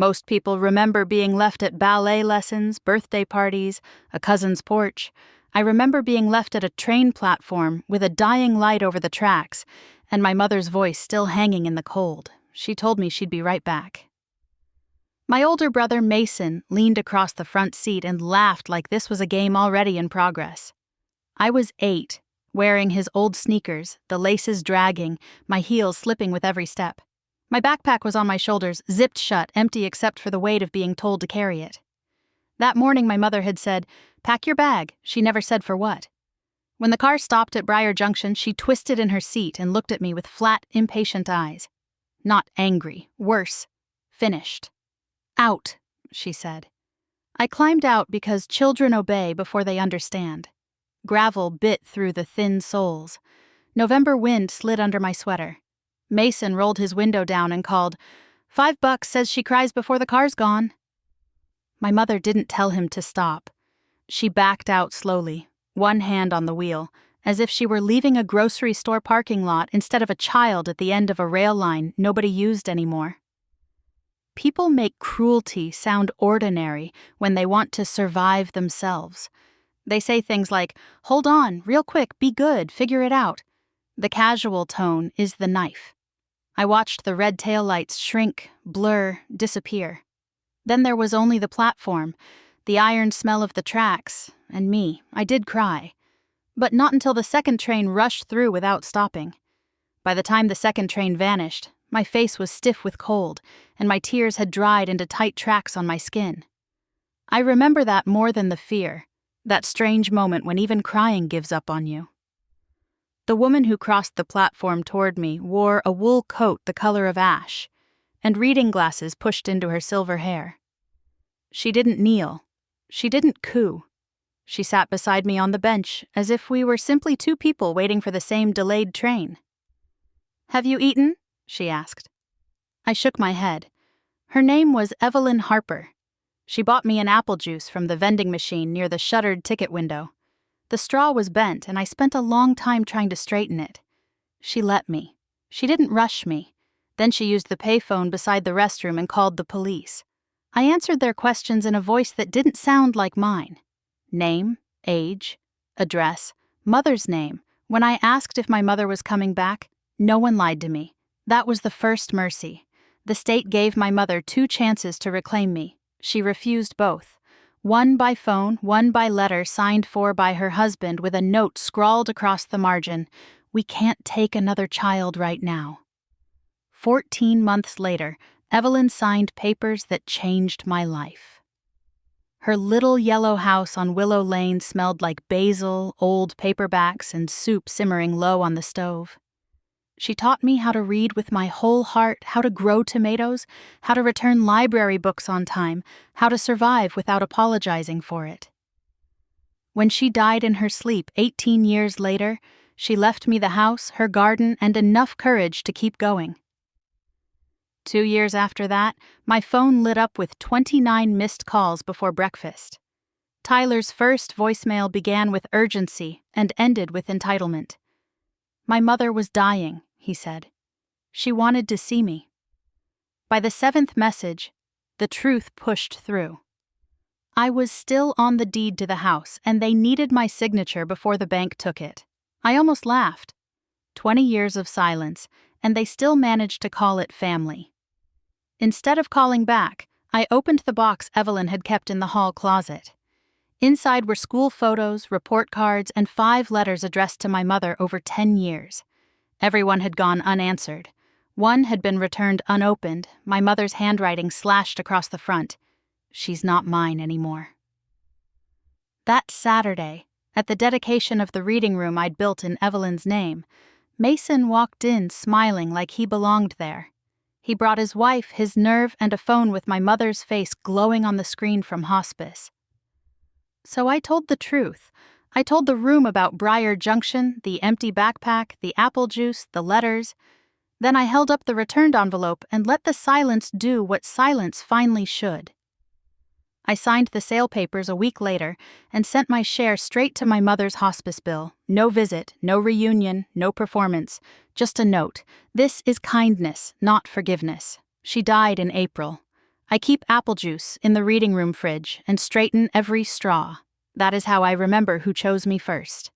Most people remember being left at ballet lessons, birthday parties, a cousin's porch. I remember being left at a train platform with a dying light over the tracks, and my mother's voice still hanging in the cold. She told me she'd be right back. My older brother, Mason, leaned across the front seat and laughed like this was a game already in progress. I was 8, wearing his old sneakers, the laces dragging, my heels slipping with every step. My backpack was on my shoulders, zipped shut, empty except for the weight of being told to carry it. That morning my mother had said, "Pack your bag." She never said for what. When the car stopped at Briar Junction, she twisted in her seat and looked at me with flat, impatient eyes. Not angry, worse, finished. "Out," she said. I climbed out because children obey before they understand. Gravel bit through the thin soles. November wind slid under my sweater. Mason rolled his window down and called, "$5 says she cries before the car's gone." My mother didn't tell him to stop. She backed out slowly, one hand on the wheel, as if she were leaving a grocery store parking lot instead of a child at the end of a rail line nobody used anymore. People make cruelty sound ordinary when they want to survive themselves. They say things like, "Hold on, real quick, be good, figure it out." The casual tone is the knife. I watched the red taillights shrink, blur, disappear. Then there was only the platform, the iron smell of the tracks, and me. I did cry. But not until the second train rushed through without stopping. By the time the second train vanished, my face was stiff with cold, and my tears had dried into tight tracks on my skin. I remember that more than the fear, that strange moment when even crying gives up on you. The woman who crossed the platform toward me wore a wool coat the color of ash, and reading glasses pushed into her silver hair. She didn't kneel. She didn't coo. She sat beside me on the bench, as if we were simply two people waiting for the same delayed train. "Have you eaten?" she asked. I shook my head. Her name was Evelyn Harper. She bought me an apple juice from the vending machine near the shuttered ticket window. The straw was bent, and I spent a long time trying to straighten it. She let me. She didn't rush me. Then she used the payphone beside the restroom and called the police. I answered their questions in a voice that didn't sound like mine. Name, age, address, mother's name. When I asked if my mother was coming back, no one lied to me. That was the first mercy. The state gave my mother 2 chances to reclaim me. She refused both. One by phone, one by letter signed for by her husband with a note scrawled across the margin, "We can't take another child right now." 14 months later, Evelyn signed papers that changed my life. Her little yellow house on Willow Lane smelled like basil, old paperbacks, and soup simmering low on the stove. She taught me how to read with my whole heart, how to grow tomatoes, how to return library books on time, how to survive without apologizing for it. When she died in her sleep 18 years later, she left me the house, her garden, and enough courage to keep going. 2 years after that, my phone lit up with 29 missed calls before breakfast. Tyler's first voicemail began with urgency and ended with entitlement. "My mother was dying," he said. "She wanted to see me." By the 7th message, the truth pushed through. I was still on the deed to the house, and they needed my signature before the bank took it. I almost laughed. 20 years of silence, and they still managed to call it family. Instead of calling back, I opened the box Evelyn had kept in the hall closet. Inside were school photos, report cards, and 5 letters addressed to my mother over 10 years. Everyone had gone unanswered. One had been returned unopened, my mother's handwriting slashed across the front. "She's not mine anymore." That Saturday, at the dedication of the reading room I'd built in Evelyn's name, Mason walked in smiling like he belonged there. He brought his wife, his nerve, and a phone with my mother's face glowing on the screen from hospice. So I told the truth. I told the room about Briar Junction, the empty backpack, the apple juice, the letters. Then I held up the returned envelope and let the silence do what silence finally should. I signed the sale papers a week later and sent my share straight to my mother's hospice bill. No visit, no reunion, no performance. Just a note. This is kindness, not forgiveness. She died in April. I keep apple juice in the reading room fridge and straighten every straw. That is how I remember who chose me first.